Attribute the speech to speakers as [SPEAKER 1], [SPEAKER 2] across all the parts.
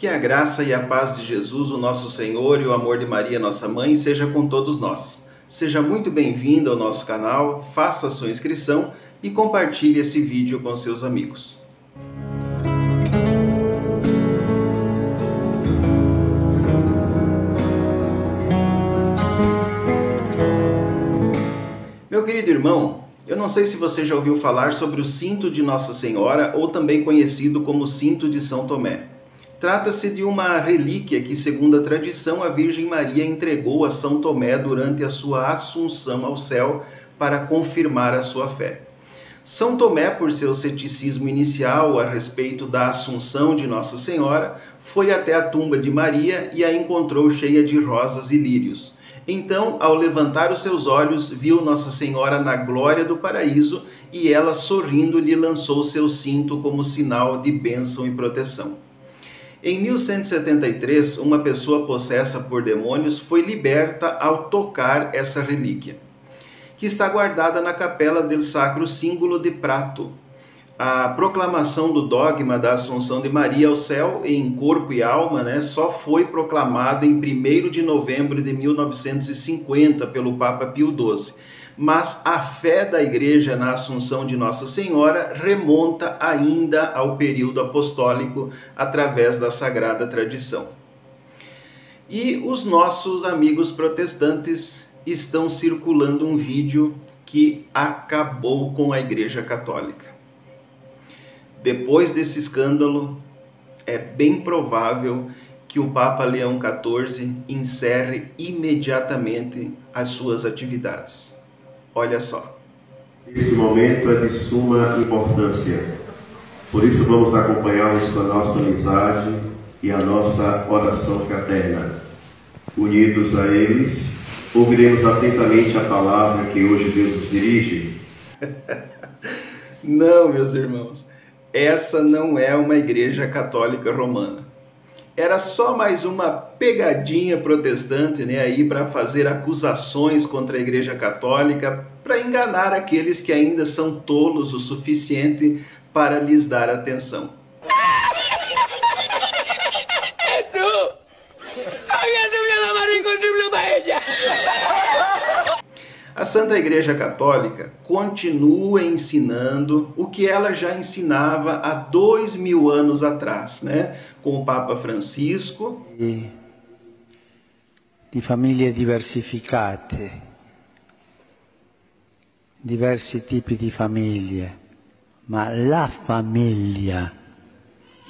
[SPEAKER 1] Que a graça e a paz de Jesus, o nosso Senhor, e o amor de Maria, nossa mãe, seja com todos nós. Seja muito bem-vindo ao nosso canal, faça a sua inscrição e compartilhe esse vídeo com seus amigos. Meu querido irmão, eu não sei se você já ouviu falar sobre o cinto de Nossa Senhora, ou também conhecido como cinto de São Tomé. Trata-se de uma relíquia que, segundo a tradição, a Virgem Maria entregou a São Tomé durante a sua assunção ao céu para confirmar a sua fé. São Tomé, por seu ceticismo inicial a respeito da assunção de Nossa Senhora, foi até a tumba de Maria e a encontrou cheia de rosas e lírios. Então, ao levantar os seus olhos, viu Nossa Senhora na glória do paraíso e ela, sorrindo, lhe lançou seu cinto como sinal de bênção e proteção. Em 1173, uma pessoa possessa por demônios foi liberta ao tocar essa relíquia, que está guardada na capela del Sacro Símbolo de Prato. A proclamação do dogma da Assunção de Maria ao céu em corpo e alma, só foi proclamado em 1º de novembro de 1950 pelo Papa Pio XII. Mas a fé da Igreja na Assunção de Nossa Senhora remonta ainda ao período apostólico através da Sagrada Tradição. E os nossos amigos protestantes estão circulando um vídeo que acabou com a Igreja Católica. Depois desse escândalo, é bem provável que o Papa Leão XIV encerre imediatamente as suas atividades. Olha só.
[SPEAKER 2] Esse momento é de suma importância. Por isso vamos acompanhá-los com a nossa amizade e a nossa oração fraterna. Unidos a eles, ouviremos atentamente a palavra que hoje Deus nos dirige.
[SPEAKER 1] Não, meus irmãos. Essa não é uma igreja católica romana. Era só mais uma pegadinha protestante, aí para fazer acusações contra a Igreja Católica, para enganar aqueles que ainda são tolos o suficiente para lhes dar atenção. A Santa Igreja Católica continua ensinando o que ela já ensinava há 2000 anos atrás, com o Papa Francisco.
[SPEAKER 3] Di famiglie diversificate, diversi tipi di famiglie, ma la famiglia,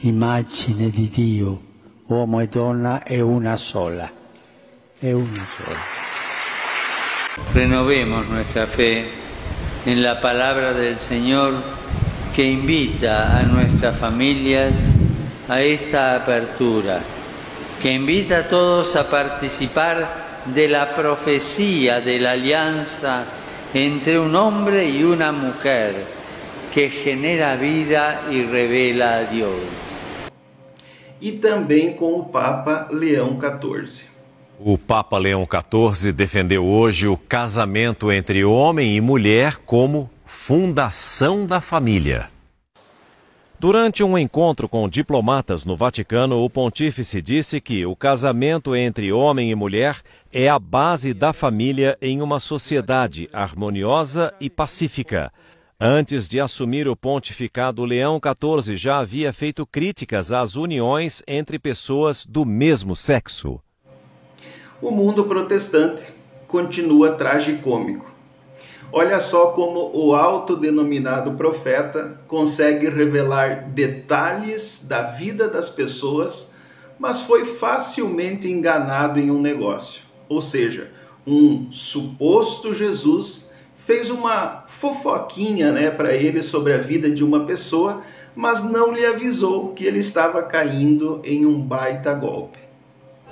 [SPEAKER 3] immagine di Dio, uomo e donna, è una sola, è una sola.
[SPEAKER 4] Renovemos nuestra fe en la palabra del Señor que invita a nuestras familias a esta apertura, que invita a todos a participar de la profecía de la alianza entre un hombre y una mujer que genera vida y revela a Dios.
[SPEAKER 1] E também com o Papa Leão XIV.
[SPEAKER 5] O Papa Leão XIV defendeu hoje o casamento entre homem e mulher como fundação da família. Durante um encontro com diplomatas no Vaticano, o pontífice disse que o casamento entre homem e mulher é a base da família em uma sociedade harmoniosa e pacífica. Antes de assumir o pontificado, Leão XIV já havia feito críticas às uniões entre pessoas do mesmo sexo.
[SPEAKER 1] O mundo protestante continua tragicômico. Olha só como o autodenominado profeta consegue revelar detalhes da vida das pessoas, mas foi facilmente enganado em um negócio. Ou seja, um suposto Jesus fez uma fofoquinha para ele sobre a vida de uma pessoa, mas não lhe avisou que ele estava caindo em um baita golpe.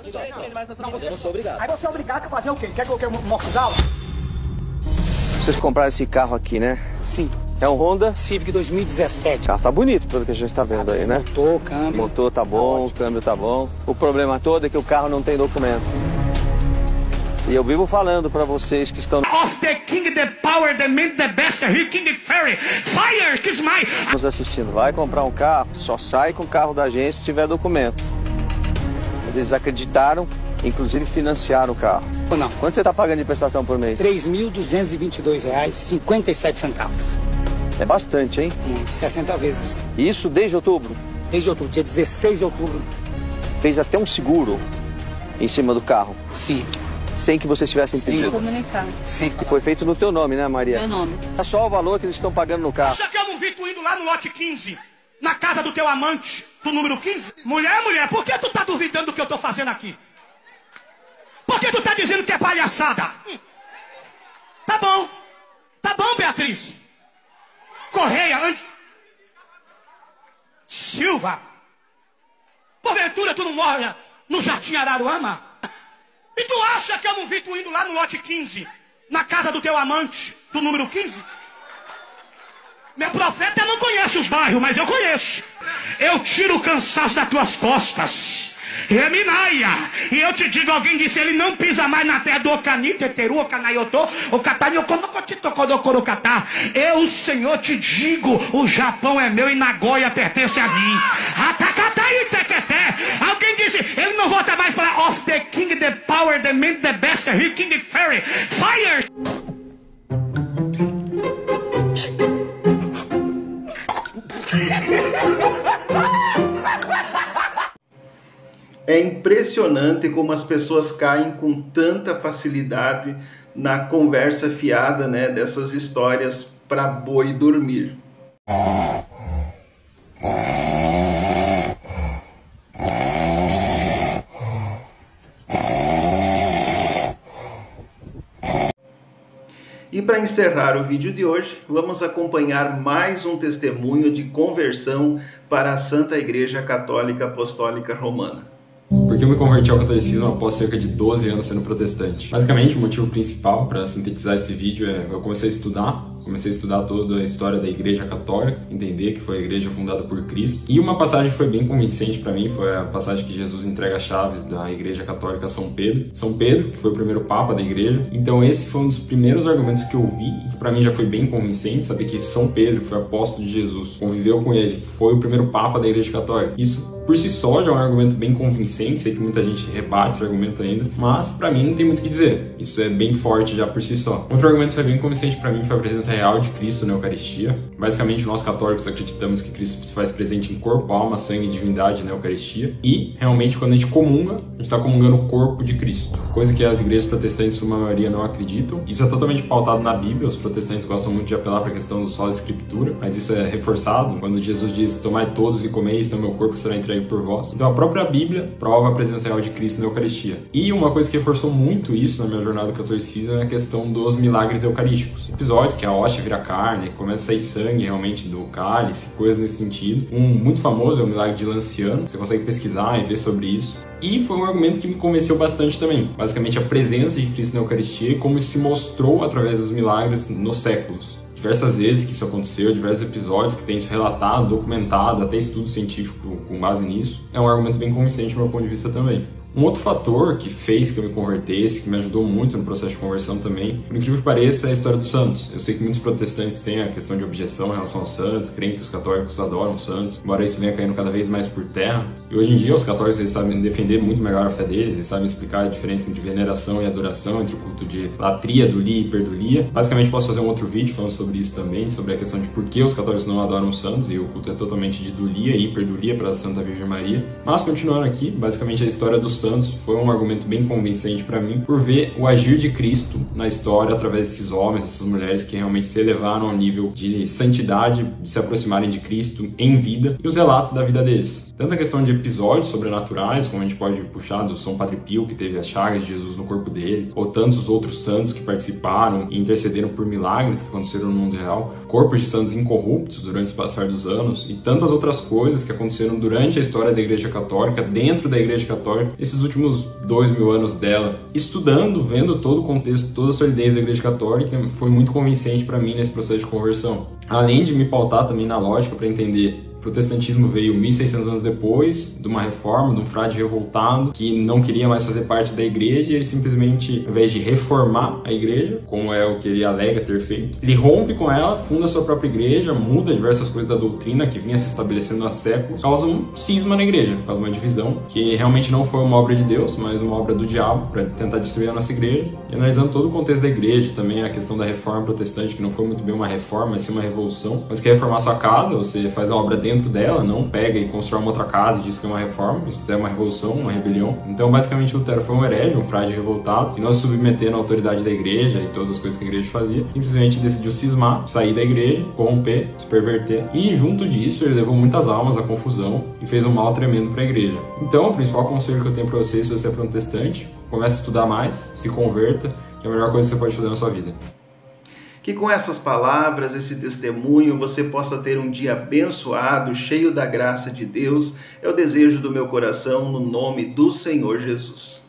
[SPEAKER 6] Eu não sou obrigado. Aí você é obrigado a fazer o quê? Quer que eu mostre os autos?
[SPEAKER 7] Vocês compraram esse carro aqui, né?
[SPEAKER 6] Sim.
[SPEAKER 7] É um Honda
[SPEAKER 6] Civic 2017.
[SPEAKER 7] O carro tá bonito, pelo que a gente tá vendo aí, né?
[SPEAKER 6] Motor, câmbio.
[SPEAKER 7] Motor tá bom, o câmbio tá bom. O problema todo é que o carro não tem documento. E eu vivo falando pra vocês que estão...
[SPEAKER 8] Of the king, the power, the man, the best, he king, the fairy. Fire, kiss my...
[SPEAKER 7] Nos assistindo, vai comprar um carro, só sai com o carro da agência se tiver documento. Mas eles acreditaram, inclusive financiaram o carro.
[SPEAKER 6] Ou não?
[SPEAKER 7] Quanto você está pagando de prestação por mês?
[SPEAKER 6] R$ 3.222,57.
[SPEAKER 7] É bastante, hein?
[SPEAKER 6] 60 vezes.
[SPEAKER 7] Isso desde outubro?
[SPEAKER 6] Desde outubro, dia 16 de outubro.
[SPEAKER 7] Fez até um seguro em cima do carro?
[SPEAKER 6] Sim.
[SPEAKER 7] Sem que vocês tivessem pedido?
[SPEAKER 6] Sim.
[SPEAKER 7] E foi feito no teu nome, né, Maria?
[SPEAKER 9] Meu nome.
[SPEAKER 7] É só o valor que eles estão pagando no carro.
[SPEAKER 8] Acha que eu não vi tu indo lá no lote 15, na casa do teu amante, do número 15? Mulher, por que tu tá duvidando do que eu tô fazendo aqui? Por que tu tá dizendo que é palhaçada? Tá bom, Beatriz. Correia, Silva. Porventura tu não mora no Jardim Araruama? E tu acha que eu não vi tu indo lá no lote 15, na casa do teu amante, do número 15? Meu profeta não conhece os bairros, mas eu conheço. Eu tiro o cansaço das tuas costas. Reminaia. E eu te digo, alguém disse, ele não pisa mais na terra do Ocanito, Eteru, Ocanaiotô, Ocatanioconocotitocodocorocatá. Eu, Senhor, te digo, o Japão é meu e Nagoya pertence a mim. Atacataí, tequeté. Alguém disse, ele não volta mais para Of the King, the Power, the Man, the Best, the King, the Fairy. Fire!
[SPEAKER 1] É impressionante como as pessoas caem com tanta facilidade na conversa fiada, né, dessas histórias para boi dormir. E para encerrar o vídeo de hoje, vamos acompanhar mais um testemunho de conversão para a Santa Igreja Católica Apostólica Romana.
[SPEAKER 10] Porque eu me converti ao catolicismo após cerca de 12 anos sendo protestante. Basicamente, o motivo principal para sintetizar esse vídeo é eu comecei a estudar toda a história da Igreja Católica, entender que foi a igreja fundada por Cristo. E uma passagem que foi bem convincente para mim foi a passagem que Jesus entrega as chaves da Igreja Católica a São Pedro. São Pedro, que foi o primeiro Papa da igreja. Então esse foi um dos primeiros argumentos que eu vi e que para mim já foi bem convincente, saber que São Pedro, que foi apóstolo de Jesus, conviveu com ele, foi o primeiro Papa da Igreja Católica. Isso por si só já é um argumento bem convincente, sei que muita gente rebate esse argumento ainda, mas para mim não tem muito o que dizer. Isso é bem forte já por si só. Outro argumento que foi bem convincente para mim foi a presença real de Cristo na Eucaristia. Basicamente, nós católicos acreditamos que Cristo se faz presente em corpo, alma, sangue e divindade na Eucaristia. E, realmente, quando a gente comunga, a gente está comungando o corpo de Cristo. Coisa que as igrejas protestantes, em sua maioria, não acreditam. Isso é totalmente pautado na Bíblia. Os protestantes gostam muito de apelar para a questão do sola escritura, mas isso é reforçado quando Jesus diz: tomai todos e comeis, então meu corpo será entregue por vós. Então, a própria Bíblia prova a presença real de Cristo na Eucaristia. E uma coisa que reforçou muito isso na minha jornada do catolicismo é a questão dos milagres eucarísticos. Episódios que a hóstia vira carne, começa a sair sangue realmente do cálice, coisas nesse sentido. Um muito famoso é o milagre de Lanciano, você consegue pesquisar e ver sobre isso. E foi um argumento que me convenceu bastante também. Basicamente, a presença de Cristo na Eucaristia e como isso se mostrou através dos milagres nos séculos. Diversas vezes que isso aconteceu, diversos episódios que tem isso relatado, documentado, até estudo científico com base nisso. É um argumento bem convincente do meu ponto de vista também. Um outro fator que fez que eu me convertesse, que me ajudou muito no processo de conversão também, por incrível que pareça, é a história dos santos. Eu sei que muitos protestantes têm a questão de objeção em relação aos santos, creem que os católicos adoram os santos, embora isso venha caindo cada vez mais por terra. E hoje em dia os católicos eles sabem defender muito melhor a fé deles, eles sabem explicar a diferença entre veneração e adoração, entre o culto de latria, dulia e hiperdulia. Basicamente posso fazer um outro vídeo falando sobre isso também, sobre a questão de por que os católicos não adoram os santos, e o culto é totalmente de dulia e hiperdulia para a Santa Virgem Maria. Mas continuando aqui, basicamente a história dos santos foi um argumento bem convincente para mim por ver o agir de Cristo na história através desses homens, dessas mulheres que realmente se elevaram ao nível de santidade, de se aproximarem de Cristo em vida, e os relatos da vida deles. Tanto a questão de episódios sobrenaturais, como a gente pode puxar do São Padre Pio, que teve as chagas de Jesus no corpo dele, ou tantos outros santos que participaram e intercederam por milagres que aconteceram no mundo real, corpos de santos incorruptos durante o passar dos anos, e tantas outras coisas que aconteceram durante a história da Igreja Católica, dentro da Igreja Católica, esses últimos 2000 anos dela, estudando, vendo todo o contexto, toda a solidez da Igreja Católica, foi muito convincente para mim nesse processo de conversão. Além de me pautar também na lógica para entender O protestantismo veio 1600 anos depois de uma reforma, de um frade revoltado que não queria mais fazer parte da igreja, e ele simplesmente, ao invés de reformar a igreja, como é o que ele alega ter feito, ele rompe com ela, funda a sua própria igreja, muda diversas coisas da doutrina que vinha se estabelecendo há séculos, causa um cisma na igreja, causa uma divisão, que realmente não foi uma obra de Deus, mas uma obra do diabo para tentar destruir a nossa igreja. E analisando todo o contexto da igreja, também a questão da reforma protestante, que não foi muito bem uma reforma, mas sim uma revolução. Mas quer reformar sua casa, você faz a obra dentro dela, não pega e constrói uma outra casa e diz que é uma reforma. Isso é uma revolução, uma rebelião. Então, basicamente, Lutero foi um herege, um frade revoltado, e não se submetendo à autoridade da igreja e todas as coisas que a igreja fazia. Simplesmente decidiu cismar, sair da igreja, corromper, se perverter. E, junto disso, ele levou muitas almas à confusão e fez um mal tremendo para a igreja. Então, o principal conselho que eu tenho para vocês, se você é protestante, comece a estudar mais, se converta, que é a melhor coisa que você pode fazer na sua vida.
[SPEAKER 1] Que com essas palavras, esse testemunho, você possa ter um dia abençoado, cheio da graça de Deus. É o desejo do meu coração, no nome do Senhor Jesus.